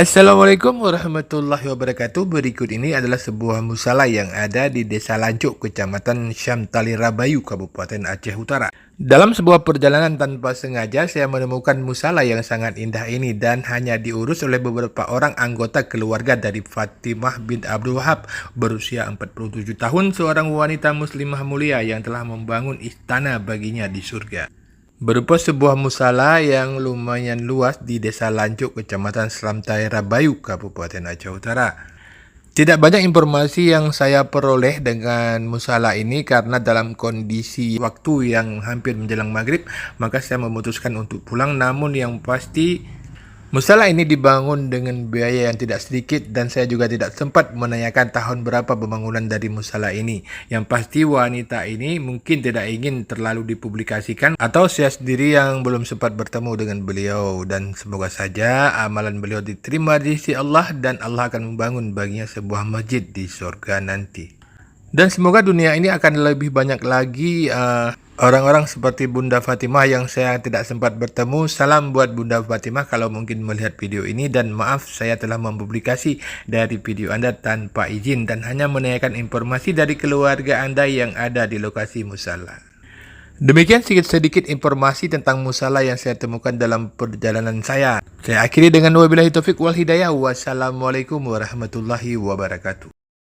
Assalamualaikum warahmatullahi wabarakatuh. Berikut ini adalah sebuah musala yang ada di Desa Lancuk, Kecamatan Syamtali Rabayu, Kabupaten Aceh Utara. Dalam sebuah perjalanan tanpa sengaja, saya menemukan musala yang sangat indah ini dan hanya diurus oleh beberapa orang anggota keluarga dari Fatimah bin Abdul Wahab, berusia 47 tahun, seorang wanita muslimah mulia yang telah membangun istana baginya di surga. Berupa sebuah musala yang lumayan luas di Desa Lancuk, Kecamatan Slamtai Rabayu, Kabupaten Aceh Utara. Tidak banyak informasi yang saya peroleh dengan musala ini karena dalam kondisi waktu yang hampir menjelang maghrib, maka saya memutuskan untuk pulang. Namun yang pasti, musala ini dibangun dengan biaya yang tidak sedikit dan saya juga tidak sempat menanyakan tahun berapa pembangunan dari musala ini. Yang pasti wanita ini mungkin tidak ingin terlalu dipublikasikan atau saya sendiri yang belum sempat bertemu dengan beliau, dan semoga saja amalan beliau diterima di sisi Allah dan Allah akan membangun baginya sebuah masjid di surga nanti. Dan semoga dunia ini akan lebih banyak lagi orang-orang seperti Bunda Fatimah yang saya tidak sempat bertemu. Salam buat Bunda Fatimah kalau mungkin melihat video ini, dan maaf saya telah mempublikasi dari video Anda tanpa izin dan hanya menanyakan informasi dari keluarga Anda yang ada di lokasi musala. Demikian sedikit informasi tentang musala yang saya temukan dalam perjalanan saya. Saya akhiri dengan wabillahi taufik wal hidayah. Wassalamualaikum warahmatullahi wabarakatuh.